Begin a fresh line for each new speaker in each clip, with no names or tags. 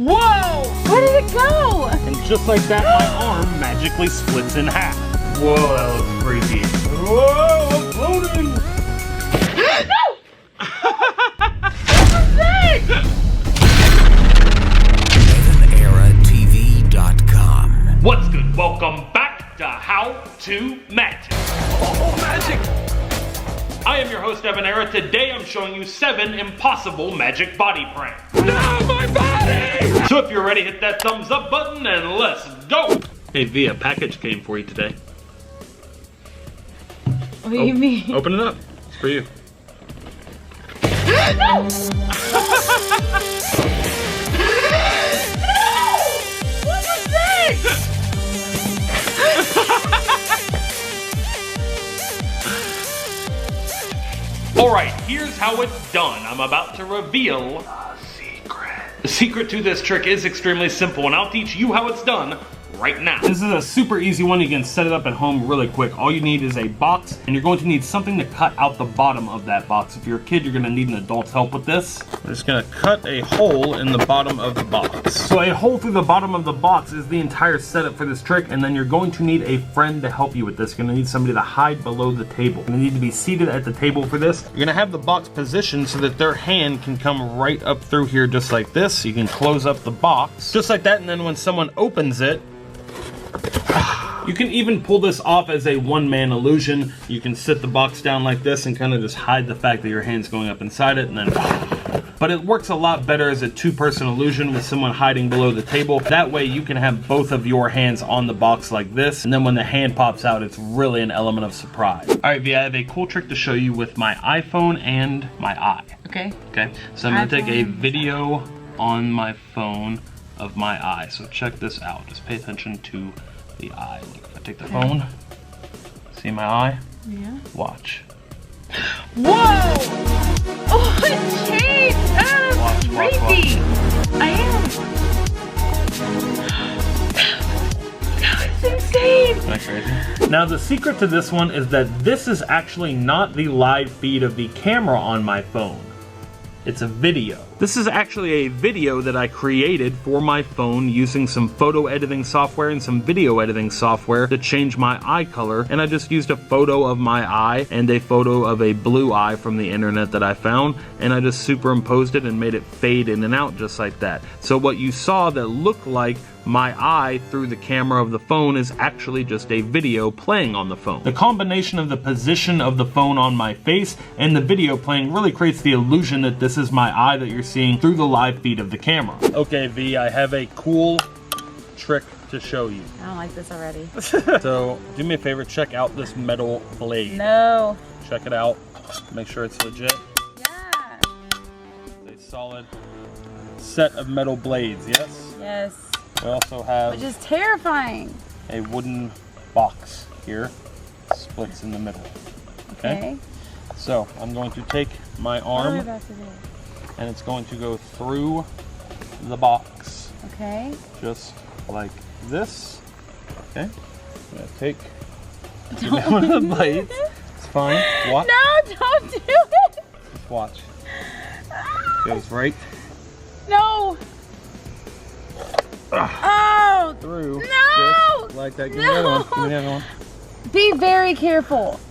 Whoa! Where did it go?
And just like that, my arm magically splits in half. Whoa, that looks freaky. Whoa, I'm floating!
No! What was that?
EvanEraTV.com.
What's good? Welcome back to How to Magic. Oh, magic! I am your host, Evan Era. Today I'm showing you 7 impossible magic body pranks. No, my body! So if you're ready, hit that thumbs up button and let's go! Hey V, a package came for you today.
What do you mean?
Open it up. It's for you.
No! What was this?
Alright, here's how it's done. I'm about to reveal a secret. The secret to this trick is extremely simple, and I'll teach you how it's done right now. This is a super easy one. You can set it up at home really quick. All you need is a box, and you're going to need something to cut out the bottom of that box. If you're a kid, you're going to need an adult's help with this. We're just going to cut a hole in the bottom of the box. So a hole through the bottom of the box is the entire setup for this trick, and then you're going to need a friend to help you with this. You're going to need somebody to hide below the table. You're going to need to be seated at the table for this. You're going to have the box positioned so that their hand can come right up through here just like this. You can close up the box just like that, and then when someone opens it, you can even pull this off as a one-man illusion. You can sit the box down like this and kind of just hide the fact that your hand's going up inside it, and then but it works a lot better as a two-person illusion with someone hiding below the table. That way you can have both of your hands on the box like this, and then when the hand pops out, it's really an element of surprise. Alright V, I have a cool trick to show you with my iPhone and my eye.
Okay.
Okay, so I'm going to take a video on my phone of my eye. So check this out. Just pay attention to the eye. Look, if I take the phone, see my eye?
Yeah.
Watch.
Whoa! Oh, it changed! Oh, that's crazy! I am. It's insane!
Isn't that crazy? Now the secret to this one is that this is actually not the live feed of the camera on my phone. It's a video. This is actually a video that I created for my phone using some photo editing software and some video editing software to change my eye color, and I just used a photo of my eye and a photo of a blue eye from the internet that I found, and I just superimposed it and made it fade in and out just like that. So what you saw that looked like my eye through the camera of the phone is actually just a video playing on the phone. The combination of the position of the phone on my face and the video playing really creates the illusion that this is my eye that you're seeing through the live feed of the camera. Okay V, I have a cool trick to show you.
I don't like this already.
So do me a favor, check out this metal blade.
No.
Check it out. Make sure it's legit.
Yeah.
It's a solid set of metal blades, yes?
Yes.
We also have
Which is terrifying.
a wooden box here. Splits in the middle.
Okay.
So I'm going to take my
What are we
arm
about to do?
and it's going to go through the box.
Okay.
Just like this. Okay. I'm going to take one of the blades. It's fine. Watch.
No, don't do it.
Just watch. Goes right
No. Oh.
through.
No.
Just like that. Give me the other one. Give me the other one.
Be very careful.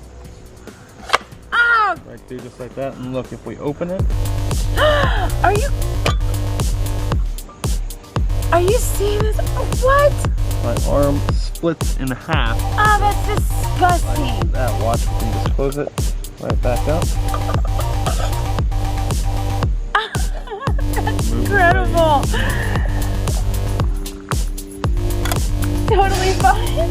Oh.
Right through just like that. And look, if we open it.
Are you seeing this? What?
My arm splits in half.
Oh, that's disgusting.
Like that. Watch. We can just close it right back up.
That's incredible. Totally fine.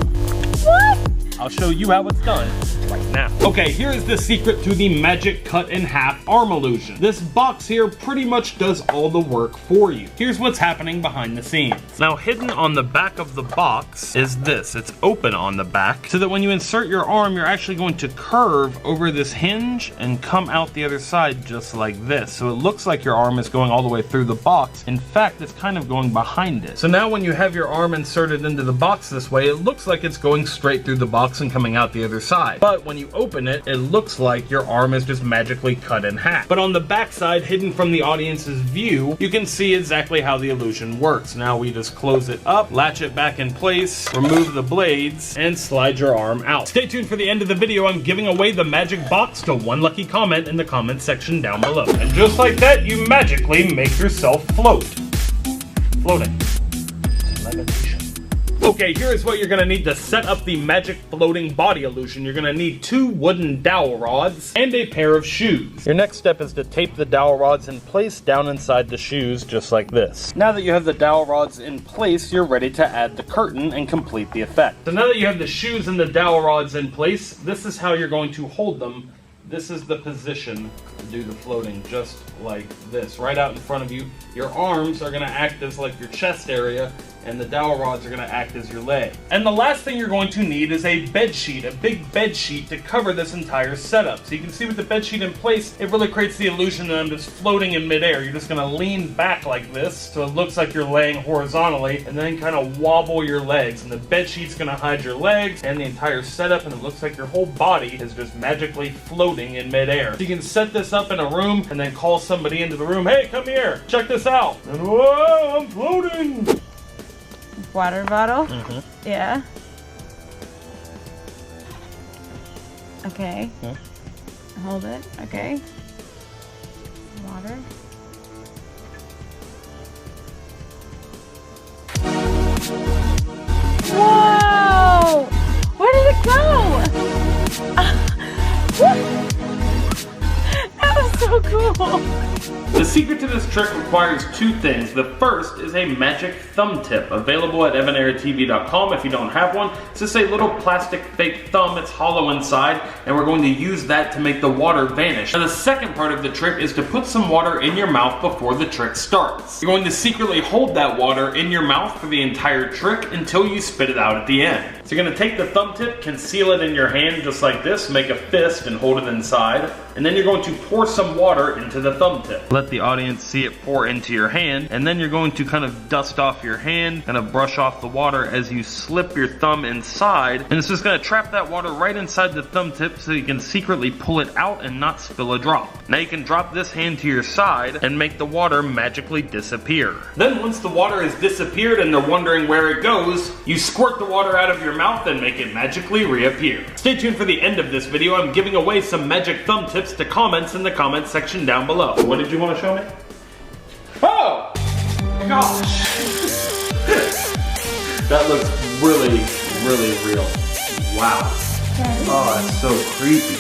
What?
I'll show you how it's done right now. Okay, here is the secret to the magic cut in half arm illusion. This box here pretty much does all the work for you. Here's what's happening behind the scenes. Now hidden on the back of the box is this. It's open on the back so that when you insert your arm, you're actually going to curve over this hinge and come out the other side just like this. So it looks like your arm is going all the way through the box. In fact, it's kind of going behind it. So now when you have your arm inserted into the box this way, it looks like it's going straight through the box and coming out the other side. But but when you open it, it looks like your arm is just magically cut in half. But on the back side, hidden from the audience's view, you can see exactly how the illusion works. Now we just close it up, latch it back in place, remove the blades, and slide your arm out. Stay tuned for the end of the video. I'm giving away the magic box to one lucky comment in the comment section down below. And just like that, you magically make yourself float. Floating. Levitation. Okay, here's what you're gonna need to set up the magic floating body illusion. You're gonna need 2 wooden dowel rods and a pair of shoes. Your next step is to tape the dowel rods in place down inside the shoes, just like this. Now that you have the dowel rods in place, you're ready to add the curtain and complete the effect. So now that you have the shoes and the dowel rods in place, this is how you're going to hold them. This is the position to do the floating, just like this, right out in front of you. Your arms are gonna act as like your chest area, and the dowel rods are gonna act as your leg. And the last thing you're going to need is a bed sheet, a big bed sheet to cover this entire setup. So you can see with the bed sheet in place, it really creates the illusion that I'm just floating in midair. You're just gonna lean back like this, so it looks like you're laying horizontally, and then kind of wobble your legs. And the bed sheet's gonna hide your legs and the entire setup, and it looks like your whole body is just magically floating in midair. So you can set this up in a room and then call somebody into the room, hey, come here, check this out. And whoa, I'm floating.
Water bottle? Yeah. Okay. Hold it. Okay. Water. Whoa! Where did it go? That was so cool.
The secret to this trick requires 2 things. The first is a magic thumb tip, available at evaneratv.com if you don't have one. It's just a little plastic fake thumb, it's hollow inside, and we're going to use that to make the water vanish. Now the second part of the trick is to put some water in your mouth before the trick starts. You're going to secretly hold that water in your mouth for the entire trick until you spit it out at the end. So you're going to take the thumb tip, conceal it in your hand just like this, make a fist and hold it inside, and then you're going to pour some water into the thumb tip. Let the audience see it pour into your hand, and then you're going to kind of dust off your hand, kind of brush off the water as you slip your thumb inside, and it's just going to trap that water right inside the thumb tip so you can secretly pull it out and not spill a drop. Now you can drop this hand to your side and make the water magically disappear. Then once the water has disappeared and they're wondering where it goes, you squirt the water out of your mouth and make it magically reappear. Stay tuned for the end of this video. I'm giving away some magic thumb tips to comments in the comment section down below. What did you want to show me? Oh! Gosh! That looks really, really real. Wow. Oh, that's so creepy.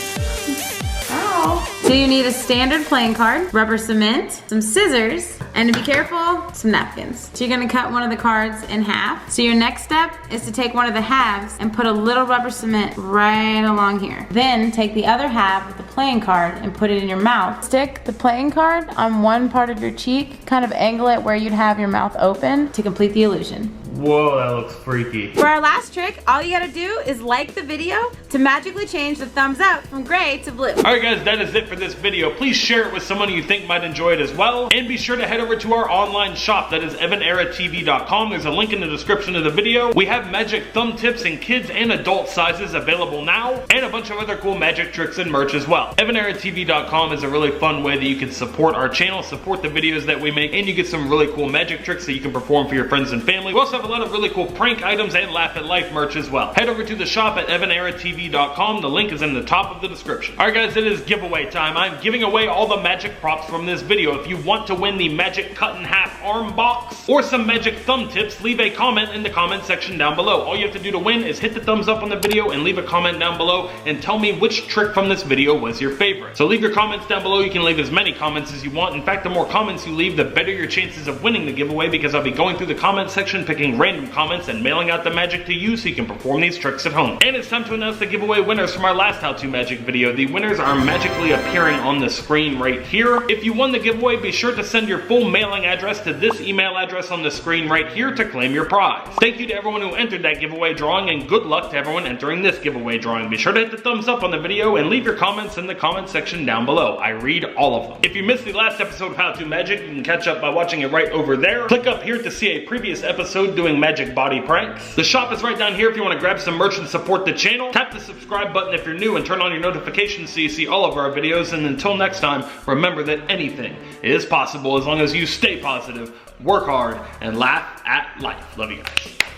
So you need a standard playing card, rubber cement, some scissors, and to be careful, some napkins. So you're gonna cut one of the cards in half. So your next step is to take one of the halves and put a little rubber cement right along here. Then take the other half of the playing card and put it in your mouth. Stick the playing card on one part of your cheek, kind of angle it where you'd have your mouth open to complete the illusion.
Whoa, that looks freaky.
For our last trick, all you gotta do is like the video to magically change the thumbs up from gray to blue.
Alright guys, that is it for this video. Please share it with someone you think might enjoy it as well. And be sure to head over to our online shop, that is evaneratv.com. There's a link in the description of the video. We have magic thumb tips in kids and adult sizes available now, and a bunch of other cool magic tricks and merch as well. evaneratv.com is a really fun way that you can support our channel, support the videos that we make, and you get some really cool magic tricks that you can perform for your friends and family. We also have a lot of really cool prank items and laugh at life merch as well. Head over to the shop at evaneratv.com. The link is in the top of the description. Alright guys, it is giveaway time. I'm giving away all the magic props from this video. If you want to win the magic cut in half arm box or some magic thumb tips, leave a comment in the comment section down below. All you have to do to win is hit the thumbs up on the video and leave a comment down below and tell me which trick from this video was your favorite. So leave your comments down below. You can leave as many comments as you want. In fact, the more comments you leave, the better your chances of winning the giveaway, because I'll be going through the comment section, picking random comments and mailing out the magic to you so you can perform these tricks at home. And it's time to announce the giveaway winners from our last how-to magic video. The winners are magically appearing on the screen right here. If you won the giveaway, be sure to send your full mailing address to this email address on the screen right here to claim your prize. Thank you to everyone who entered that giveaway drawing, and good luck to everyone entering this giveaway drawing. Be sure to hit the thumbs up on the video and leave your comments in the comment section down below. I read all of them. If you missed the last episode of How To Magic, you can catch up by watching it right over there. Click up here to see a previous episode doing magic body pranks. The shop is right down here if you want to grab some merch and support the channel. Tap the subscribe button if you're new and turn on your notifications so you see all of our videos. And until next time, remember that anything is possible as long as you stay positive, work hard, and laugh at life. Love you guys.